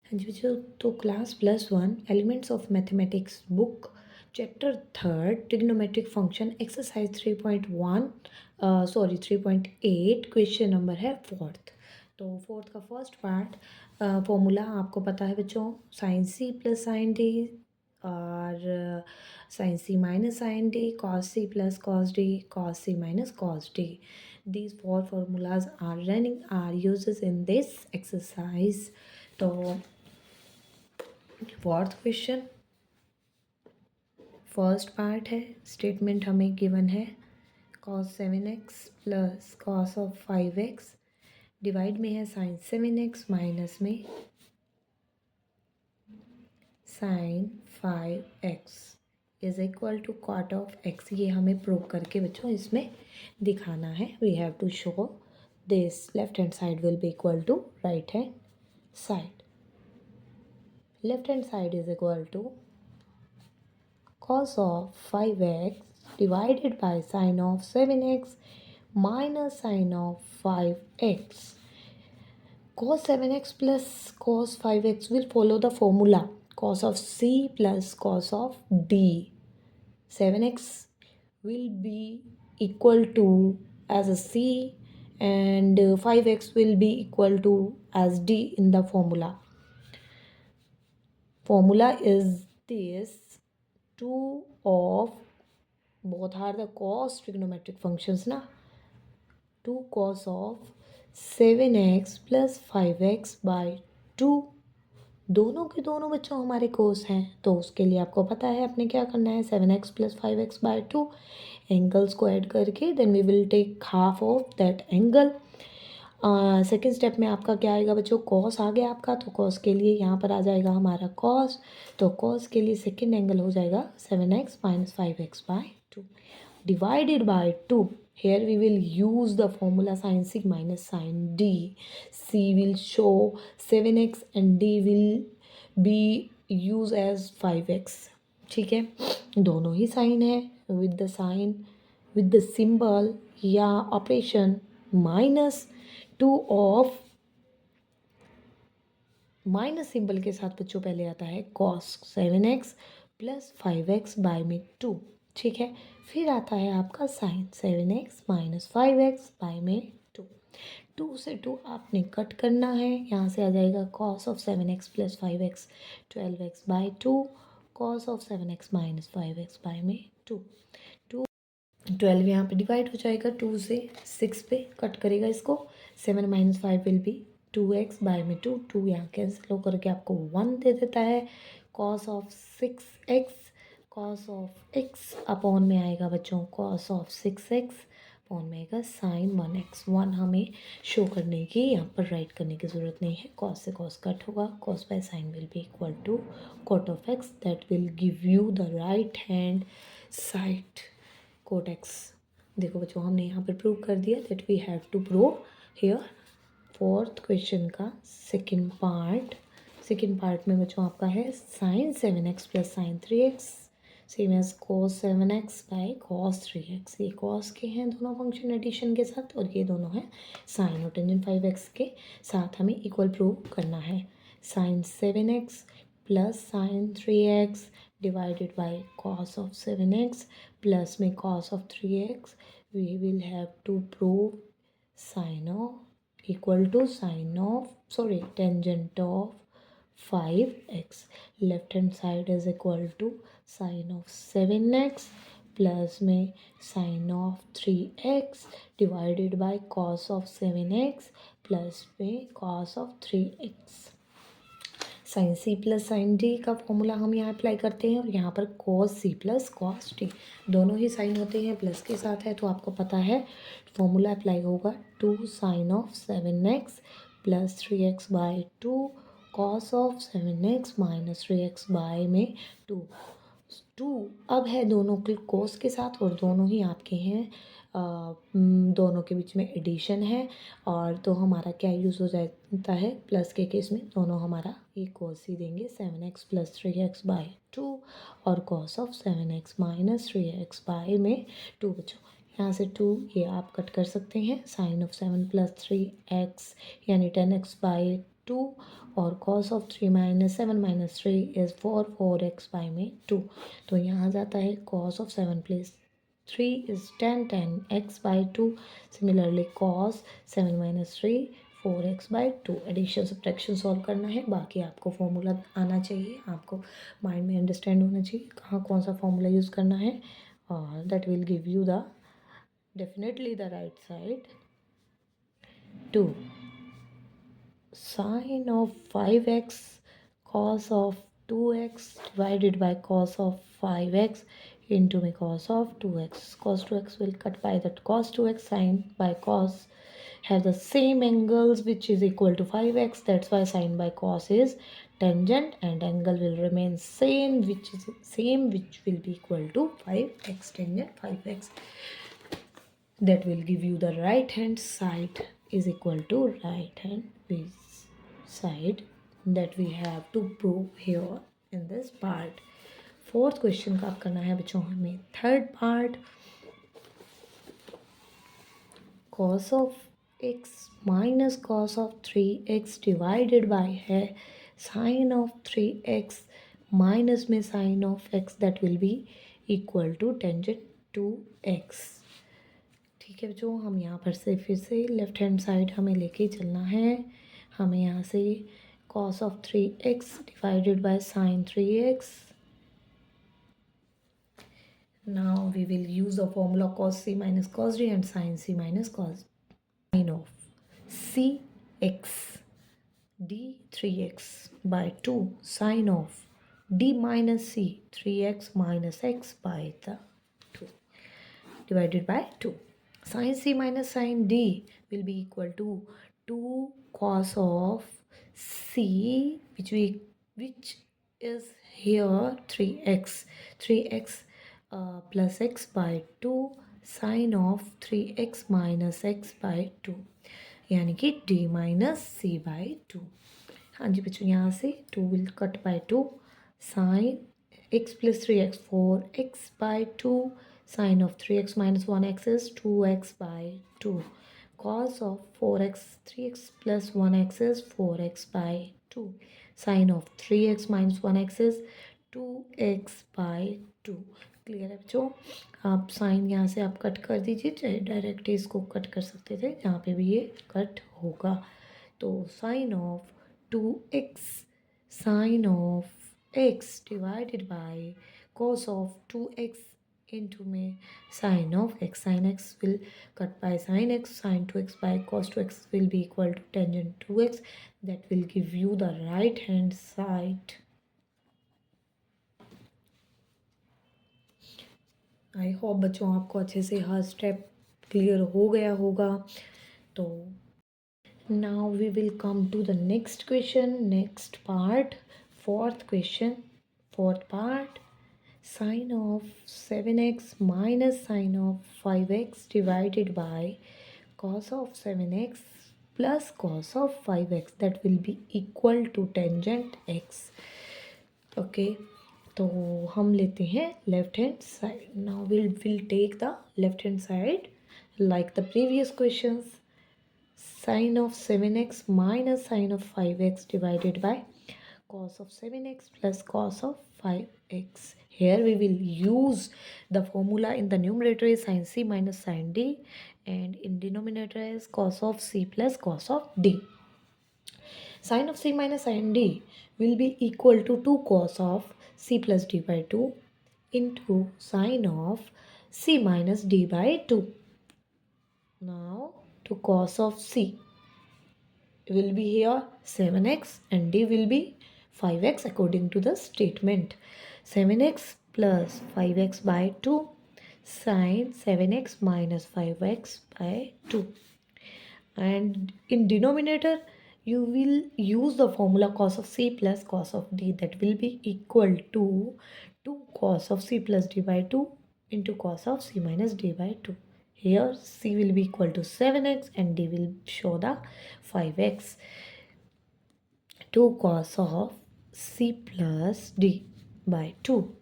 हाँ जी बच्चों, तो class +1 elements of mathematics book chapter third trigonometric function exercise 3.1 sorry 3.8 question number है फोर्थ। तो फोर्थ का फर्स्ट पार्ट फॉर्मूला आपको पता है बच्चों, sine C plus sine D और sine C minus sine D, cos C plus cos D, cos C minus cos D. These four formulas are used in this exercise. तो fourth question first part है, statement हमें given है cos 7x plus cos of 5x divide में है sine 7x minus में sine 5x is equal to cot of x. ये हमें prove करके बच्चों इसमें दिखाना है. We have to show this left hand side will be equal to right hand side. Left hand side is equal to cos of 5x divided by sin of 7x minus sin of 5x. Cos 7x plus cos 5x will follow the formula cos of c plus cos of d. 7x will be equal to as a c and 5x will be equal to as d in the formula. Formula is this: 2 of both are the cos trigonometric functions na. 2 cos of 7x plus 5x by 2. दोनों के दोनों बच्चों हमारे कोस हैं, तो उसके लिए आपको पता है अपने क्या करना है. 7x plus 5x by 2 angles को ऐड करके then we will take half of that angle. Second step में आपका क्या आएगा बच्चों, कॉस आ गया आपका, तो कॉस के लिए यहाँ पर आ जाएगा हमारा कॉस. तो कॉस के लिए सेकेंड एंगल हो जाएगा 7x minus 5x by 2 divided by 2. Here we will use the formula sin c minus sin d. C will show 7x and d will be used as 5x. ठीक है, दोनों ही sign है. With the sign with the symbol या operation minus 2 of minus symbol के साथ बच्चों पहले आता है cos 7x plus 5x by में 2. ठीक है, फिर आता है आपका sign 7x minus 5x by में 2. 2 से 2 आपने कट करना है, यहाँ से आ जाएगा cos of 7x plus 5x 12x by 2, cos of 7x minus 5x by में 2. 12 यहाँ पे डिवाइड हो जाएगा 2 से 6 पे कट करेगा इसको. 7 minus 5 will be 2x bye में 2. 2 यहाँ कैंसिल हो करके आपको 1 दे देता है. Cos of 6x cos of x upon में आएगा बच्चों कॉस ऑफ 6x अपॉन में आएगा साइन 1x. 1 हमें शो करने की, यहाँ पर राइट करने की ज़रूरत नहीं है. कॉस से कॉस कट होगा, cos by sine will be equal to cot of x. That will give you the right hand side cot x. देखो बच्चों हमने यहाँ पर प्रूव कर दिया that we have to prove here. Fourth question का second part में बच्चों आपका है sine 7x plus sine 3x same as cos 7x बाय cos 3x. ये cos के हैं दोनों फंक्शन एडिशन के साथ, और ये दोनों हैं साइन और टेंजेंट 5x के साथ. हमें इक्वल प्रूव करना है. Sine 7x plus sine 3x divided by cos of 7x plus में cos of 3x. we will have to prove sin of equal to sin of tangent of 5x. left hand side is equal to sin of 7x plus में sin of 3x divided by cos of 7x plus में cos of 3x. Sine C plus sine D का formula हम यहाँ apply करते हैं, और यहाँ पर cos C plus cos D दोनों ही साइन होते हैं, प्लस के साथ है, तो आपको पता है फॉर्मूला अप्लाई होगा 2 sine of 7x plus 3x by 2 cos of 7x minus 3x by में 2. अब है दोनों के कोस के साथ, और दोनों ही आपके हैं दोनों के बीच में एडिशन है, और तो हमारा क्या यूज़ हो जाता है प्लस के केस में दोनों हमारा ये कोस ही देंगे 7x प्लस 3x बाय 2 और cos of 7x minus 3x by में 2. बच्चों यहाँ से 2 ये आप कट कर सकते हैं. साइन ऑफ 7 प्लस 3x यानी 10x बाय 2 और cos of 3 minus 7 minus 3 is 4x by में 2। तो यहाँ जाता है cos of 7 plus 3 is 10x by 2। Similarly cos 7 minus 3 4x by 2। Addition subtraction solve करना है, बाकी आपको फॉर्मूला आना चाहिए, आपको माइंड में अंडरस्टैंड होना चाहिए कहाँ कौन सा फॉर्मूला यूज़ करना है, और that will give you the definitely the right side. 2 sine of 5x cos of 2x divided by cos of 5x into my cos of 2x. Cos 2x will cut by that cos 2x, sine by cos have the same angles which is equal to 5x. That's why sine by cos is tangent and angle will remain same which will be equal to 5x, tangent 5x. That will give you the right hand side is equal to right hand side that we have to prove here in this part. Fourth question का करना है बच्चों हमें third part. cos of x minus cos of 3x divided by है sin of 3x minus में sin of x that will be equal to tangent 2x। ठीक है बच्चों, हम यहाँ पर से फिर से लेफ्ट हैंड साइड हमें लेके चलना है। हमें यहाँ से cos of 3x divided by sin 3x. Now we will use the formula cos c minus cos d and sin c minus cos sin of cx d 3x by 2 sin of d minus c 3x minus x by the 2 divided by 2. Sin c minus sin d will be equal to 2 cos of c which is here 3x plus x by 2 sin of 3x minus x by 2 यानी कि d minus c by 2। हाँ जी बच्चों, यहाँ से 2 will cut by 2 sin x plus 3x 4x by 2 sin of 3x minus 1x is 2x by 2 cos of 4x 3x plus 1x is 4x by 2 sin of 3x minus 1x is 2x by 2। Clear है बच्चों? आप sign यहाँ से आप cut कर दीजिए, चाहे direct इसको कट कर सकते थे, यहाँ पे भी ये कट होगा। तो sine of 2x sine of x divided by cos of 2x into में sin of x will cut by sin x, sin 2x by cos 2x will be equal to tangent 2x. That will give you the right hand side. I hope बच्चों आपको अच्छे से हर step clear हो गया होगा। तो now we will come to the next question, next part, fourth question, fourth part. Sin of 7x minus sin of 5x divided by cos of 7x plus cos of 5x that will be equal to tangent x. Okay, तो हम लेते हैं left hand side. Now we'll take the left hand side like the previous questions. Sin of 7x minus sin of 5x divided by cos of 7x plus cos of 5x. Here we will use the formula in the numerator is sin c minus sin d and in denominator is cos of c plus cos of d. Sin of c minus sin d will be equal to 2 cos of c plus d by 2 into sin of c minus d by 2. Now to cos of c will be here 7x and d will be 5x according to the statement. 7x plus 5x by 2 sin 7x minus 5x by 2. And in denominator you will use the formula cos of c plus cos of d that will be equal to 2 cos of c plus d by 2 into cos of c minus d by 2. Here c will be equal to 7x and d will show the 5x. 2 cos of c plus d by 2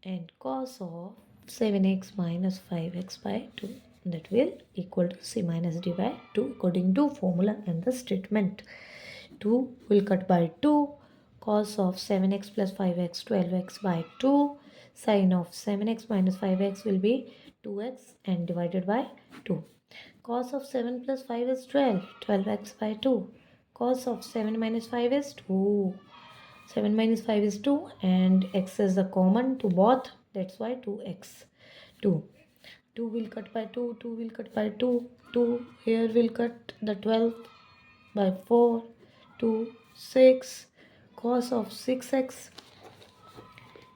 and cos of 7x minus 5x by 2 that will equal to c minus d by 2 according to formula and the statement. 2 will cut by 2. Cos of 7x plus 5x 12x by 2. Sin of 7x minus 5x will be 2x and divided by 2. Cos of 7 plus 5 is 12. 12x by 2. Cos of 7 minus 5 is 2. 7 minus 5 is 2 and x is the common to both. That's why 2x. 2. 2 will cut by 2. 2 will cut by 2. 2 here will cut the 12 by 4. 2, 6. Cos of 6x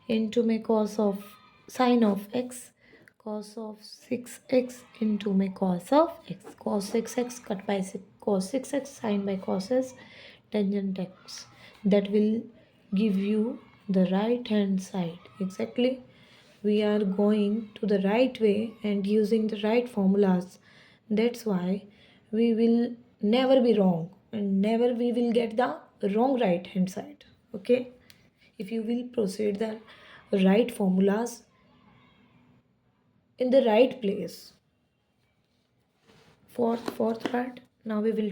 into my cos of sine of x. Cos of 6x into my cos of x. Cos 6x cut by cos 6x, sine by cos is tangent x. That will give you the right hand side. Exactly. We are going to the right way and using the right formulas. That's why we will never be wrong and never we will get the wrong right hand side. Okay. If you will proceed the right formulas in the right place. Fourth part. Now we will